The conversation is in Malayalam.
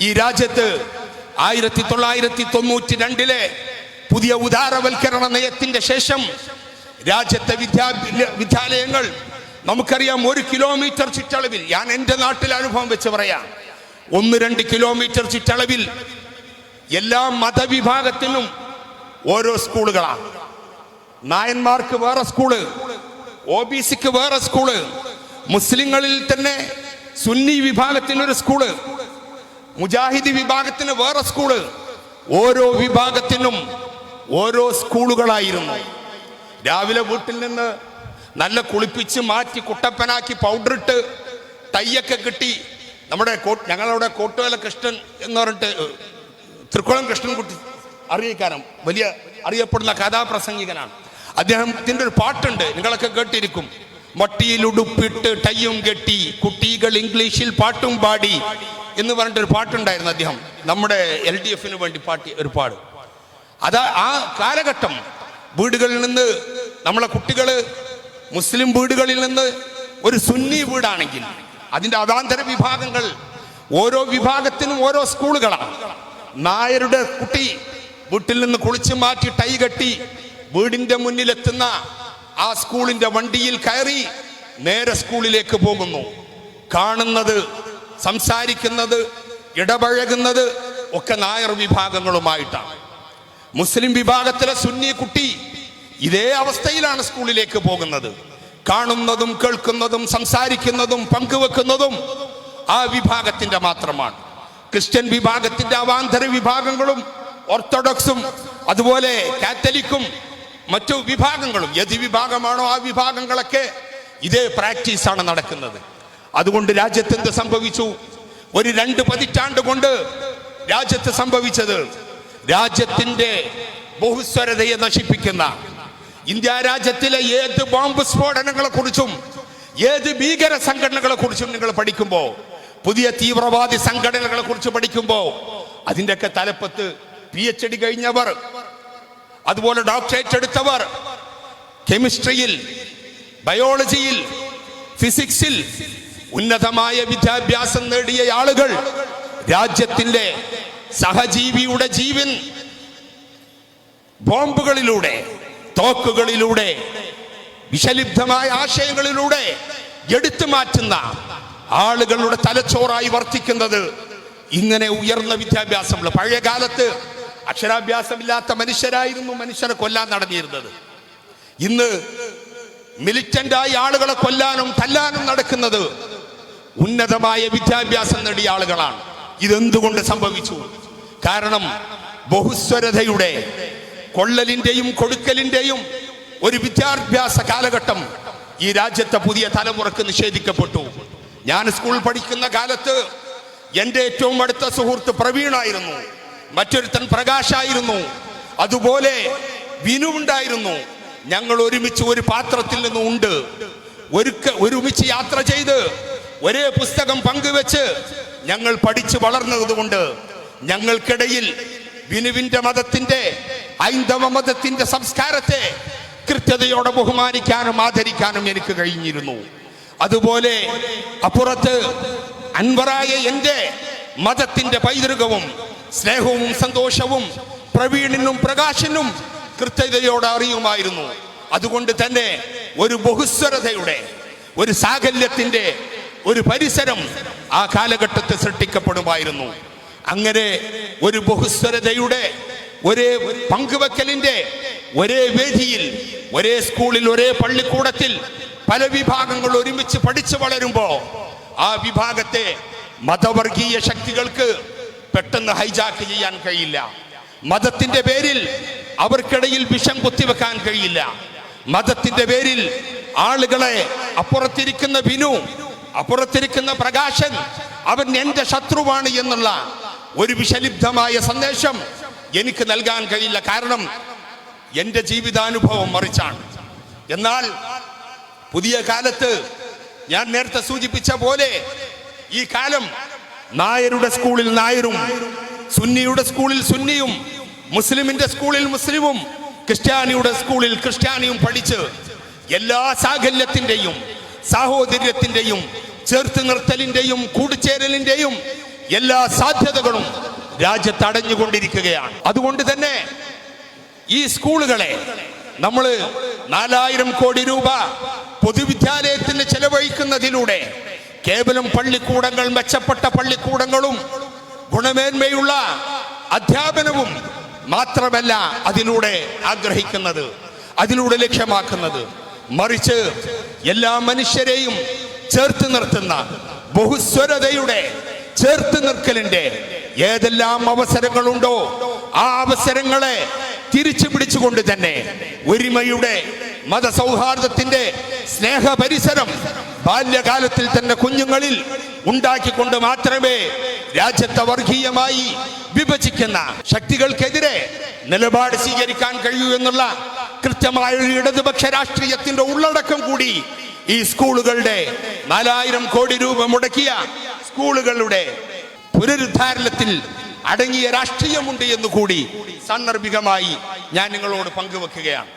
ഈ രാജ്യത്ത് 1992 പുതിയ ഉദാരവൽക്കരണ നയത്തിന്റെ ശേഷം രാജ്യത്തെ വിദ്യാലയങ്ങൾ നമുക്കറിയാം 1 കിലോമീറ്റർ ചുറ്റളവിൽ, ഞാൻ എൻ്റെ നാട്ടിലെ അനുഭവം വെച്ച് പറയാം, 1-2 കിലോമീറ്റർ ചുറ്റളവിൽ എല്ലാ മതവിഭാഗത്തിനും ഓരോ സ്കൂളുകളാണ്. നായന്മാർക്ക് വേറെ സ്കൂള്, OBCക്ക് വേറെ സ്കൂള്, മുസ്ലിങ്ങളിൽ തന്നെ സുന്നി വിഭാഗത്തിനൊരു സ്കൂള്, മുജാഹിദി വിഭാഗത്തിന് വേറെ സ്കൂള്, ഓരോ വിഭാഗത്തിനും ഓരോ സ്കൂളുകളായിരുന്നു. രാവിലെ വീട്ടിൽ നിന്ന് നല്ല കുളിപ്പിച്ച് മാറ്റി കുട്ടപ്പനാക്കി പൗഡറിട്ട് തയ്യൊക്കെ കിട്ടി ഞങ്ങളുടെ കോട്ടുവല കൃഷ്ണൻ എന്ന് പറഞ്ഞിട്ട് തൃക്കുളം കൃഷ്ണൻകുട്ടി അറിയിക്കാനും വലിയ അറിയപ്പെടുന്ന കഥാപ്രസംഗികനാണ്. അദ്ദേഹത്തിൻ്റെ ഒരു പാട്ടുണ്ട്, നിങ്ങളൊക്കെ കേട്ടിരിക്കും. മട്ടിയിൽ ഉടുപ്പിട്ട് ടയ്യും കെട്ടി കുട്ടികൾ ഇംഗ്ലീഷിൽ പാട്ടും പാടി എന്ന് പറഞ്ഞിട്ടൊരു പാട്ടുണ്ടായിരുന്നു. അദ്ദേഹം നമ്മുടെ LDFന് വേണ്ടി പാട്ടി ഒരു പാട്. അതാ ആ കാലഘട്ടം. വീടുകളിൽ നിന്ന് നമ്മളെ കുട്ടികൾ മുസ്ലിം വീടുകളിൽ നിന്ന് ഒരു സുന്നി വീടാണെങ്കിൽ അതിൻ്റെ അവാന്തര വിഭാഗങ്ങൾ ഓരോ വിഭാഗത്തിനും ഓരോ സ്കൂളുകളാണ്. നായരുടെ കുട്ടി വീട്ടിൽ നിന്ന് കുളിച്ച് മാറ്റി ടൈ കെട്ടി വീടിൻ്റെ മുന്നിലെത്തുന്ന ആ സ്കൂളിൻ്റെ വണ്ടിയിൽ കയറി നേരെ സ്കൂളിലേക്ക് പോകുന്നു. കാണുന്നത്, സംസാരിക്കുന്നത്, ഇടപഴകുന്നത് ഒക്കെ നായർ വിഭാഗങ്ങളുമായിട്ടാണ്. മുസ്ലിം വിഭാഗത്തിലെ സുന്നി കുട്ടി ഇതേ അവസ്ഥയിലാണ് സ്കൂളിലേക്ക് പോകുന്നത്. കാണുന്നതും കേൾക്കുന്നതും സംസാരിക്കുന്നതും പങ്കുവെക്കുന്നതും ആ വിഭാഗത്തിന്റെ മാത്രമാണ്. ക്രിസ്ത്യൻ വിഭാഗത്തിന്റെ അവാന്തര വിഭാഗങ്ങളും ഓർത്തഡോക്സും അതുപോലെ കാത്തലിക്കും മറ്റു വിഭാഗങ്ങളും ഏത് വിഭാഗമാണോ ആ വിഭാഗങ്ങളൊക്കെ ഇതേ പ്രാക്ടീസാണ് നടക്കുന്നത്. അതുകൊണ്ട് രാജ്യത്ത് എന്ത് സംഭവിച്ചു? ഒരു 2 പതിറ്റാണ്ട് കൊണ്ട് രാജ്യത്ത് സംഭവിച്ചത് രാജ്യത്തിന്റെ ബഹുസ്വരതയെ നശിപ്പിക്കുന്ന, ഇന്ത്യ രാജ്യത്തിലെ ഏത് ബോംബ് സ്ഫോടനങ്ങളെ കുറിച്ചും ഏത് ഭീകര സംഘടനകളെ കുറിച്ചും നിങ്ങൾ പഠിക്കുമ്പോൾ, പുതിയ തീവ്രവാദി സംഘടനകളെ കുറിച്ച് പഠിക്കുമ്പോൾ അതിൻ്റെയൊക്കെ തലപ്പത്ത് PhD കഴിഞ്ഞവർ, അതുപോലെ ഡോക്ടറേറ്റ് എടുത്തവർ, കെമിസ്ട്രിയിൽ, ബയോളജിയിൽ, ഫിസിക്സിൽ ഉന്നതമായ വിദ്യാഭ്യാസം നേടിയ ആളുകൾ രാജ്യത്തിന്റെ സഹജീവിയുടെ ജീവൻ ബോംബുകളിലൂടെ, തോക്കുകളിലൂടെ, വിഷലിപ്തമായ ആശയങ്ങളിലൂടെ എടുത്തു മാറ്റുന്ന ആളുകളുടെ തലച്ചോറായി വർത്തിക്കുന്നത് ഇങ്ങനെ ഉയർന്ന വിദ്യാഭ്യാസമുള്ള. പഴയ കാലത്ത് അക്ഷരാഭ്യാസമില്ലാത്ത മനുഷ്യരായിരുന്നു മനുഷ്യനെ കൊല്ലാൻ നടന്നിരുന്നത്. ഇന്ന് മിലിറ്റന്റായി ആളുകളെ കൊല്ലാനും തല്ലാനും നടക്കുന്നത് ഉന്നതമായ വിദ്യാഭ്യാസം നേടിയ ആളുകളാണ്. ഇതെന്തുകൊണ്ട് സംഭവിച്ചു? കാരണം ബഹുസ്വരതയുടെ, കൊള്ളലിന്റെയും കൊടുക്കലിന്റെയും ഒരു വിദ്യാഭ്യാസ കാലഘട്ടം ഈ രാജ്യത്തെ പുതിയ തലമുറക്ക് നിഷേധിക്കപ്പെട്ടു. ഞാൻ സ്കൂൾ പഠിക്കുന്ന കാലത്ത് എൻ്റെ ഏറ്റവും അടുത്ത സുഹൃത്ത് പ്രവീണായിരുന്നു, മറ്റൊരുത്തൻ പ്രകാശായിരുന്നു, അതുപോലെ വിനു ഉണ്ടായിരുന്നു. ഞങ്ങൾ ഒരുമിച്ച് ഒരു പാത്രത്തിൽ നിന്ന് ഉണ്ട് ഒരുമിച്ച് യാത്ര ചെയ്ത് ഒരേ പുസ്തകം പങ്കുവെച്ച് ഞങ്ങൾ പഠിച്ചു വളർന്നതുകൊണ്ട് ഞങ്ങൾക്കിടയിൽ വിനുവിന്റെ മതത്തിന്റെ, ഹൈന്ദവ മതത്തിന്റെ സംസ്കാരത്തെ കൃത്യതയോടെ ബഹുമാനിക്കാനും ആദരിക്കാനും എനിക്ക് കഴിഞ്ഞിരുന്നു. അതുപോലെ അപ്പുറത്ത് അൻവറായ എൻ്റെ മതത്തിന്റെ പൈതൃകവും സ്നേഹവും സന്തോഷവും പ്രവീണിനും പ്രകാശനും കൃത്യതയോടെ അറിയുമായിരുന്നു. അതുകൊണ്ട് തന്നെ ഒരു ബഹുസ്വരതയുടെ, ഒരു സാകല്യത്തിന്റെ ഒരു പരിസരം ആ കാലഘട്ടത്തിൽ സൃഷ്ടിക്കപ്പെടുമായിരുന്നു. അങ്ങനെ ഒരു ബഹുസ്വരതയുടെ, ഒരേ പങ്കുവെക്കലിന്റെ ഒരേ വേദിയിൽ, ഒരേ സ്കൂളിൽ, ഒരേ പള്ളിക്കൂടത്തിൽ പല വിഭാഗങ്ങൾ ഒരുമിച്ച് പഠിച്ചു വളരുമ്പോ ആ വിഭാഗത്തെ മതവർഗീയ ശക്തികൾക്ക് പെട്ടെന്ന് ഹൈജാക്ക് ചെയ്യാൻ കഴിയില്ല. മതത്തിന്റെ പേരിൽ അവർക്കിടയിൽ വിഷം കുത്തിവെക്കാൻ കഴിയില്ല. മതത്തിന്റെ പേരിൽ ആളുകളെ, അപ്പുറത്തിരിക്കുന്ന വിനു, അപ്പുറത്തിരിക്കുന്ന പ്രകാശൻ അവൻ എന്റെ ശത്രുവാണ് എന്നുള്ള ഒരു വിഷലിപ്തമായ സന്ദേശം എനിക്ക് നൽകാൻ കഴിയില്ല. കാരണം എന്റെ ജീവിതാനുഭവം മറിച്ചാണ്. എന്നാൽ പുതിയ കാലത്ത് ഞാൻ നേരത്തെ സൂചിപ്പിച്ച പോലെ ഈ കാലം നായരുടെ സ്കൂളിൽ നായരും, സുന്നിയുടെ സ്കൂളിൽ സുന്നിയും, മുസ്ലിമിന്റെ സ്കൂളിൽ മുസ്ലിമും, ക്രിസ്ത്യാനിയുടെ സ്കൂളിൽ ക്രിസ്ത്യാനിയും പഠിച്ച് എല്ലാ സാകല്യത്തിന്റെയും, സാഹോദര്യത്തിന്റെയും, ചേർത്ത് നിർത്തലിന്റെയും കൂടിച്ചേരലിന്റെയും എല്ലാ സാധ്യതകളും രാജ്യത്ത് അടഞ്ഞുകൊണ്ടിരിക്കുകയാണ്. അതുകൊണ്ട് തന്നെ ഈ സ്കൂളുകളെ നമ്മൾ 4000 കോടി രൂപ പൊതുവിദ്യാലയത്തിന് ചെലവഴിക്കുന്നതിലൂടെ കേവലം പള്ളിക്കൂടങ്ങൾ, മെച്ചപ്പെട്ട പള്ളിക്കൂടങ്ങളും ഗുണമേന്മയുള്ള അധ്യാപനവും മാത്രമല്ല അതിലൂടെ ആഗ്രഹിക്കുന്നത്, അതിലൂടെ ലക്ഷ്യമാക്കുന്നത്, മറിച്ച് എല്ലാ മനുഷ്യരെയും ചേർത്ത് നിർത്തുന്ന ബഹുസ്വരതയുടെ ചേർത്ത് നിർക്കലിന്റെ ഏതെല്ലാം അവസരങ്ങളുണ്ടോ ആ അവസരങ്ങളെ തിരിച്ചു പിടിച്ചുകൊണ്ട് തന്നെ ഒരുമയുടെ, മതസൗഹാർദ്ദത്തിന്റെ സ്നേഹ പരിസരം ബാല്യകാലത്തിൽ തന്നെ കുഞ്ഞുങ്ങളിൽ ഉണ്ടാക്കിക്കൊണ്ട് മാത്രമേ രാജ്യത്തെ വർഗീയമായി വിഭജിക്കുന്ന ശക്തികൾക്കെതിരെ നിലപാട് സ്വീകരിക്കാൻ കഴിയൂ എന്നുള്ള കൃത്യമായ ഒരു ഇടതുപക്ഷ രാഷ്ട്രീയത്തിന്റെ ഉള്ളടക്കം കൂടി ഈ സ്കൂളുകളുടെ 4000 കോടി രൂപ മുടക്കിയ സ്കൂളുകളുടെ പുനരുദ്ധാരണത്തിൽ അടങ്ങിയ രാഷ്ട്രീയമുണ്ട് എന്നുകൂടി സാന്ദർഭികമായി ഞാൻ നിങ്ങളോട് പങ്കുവെക്കുകയാണ്.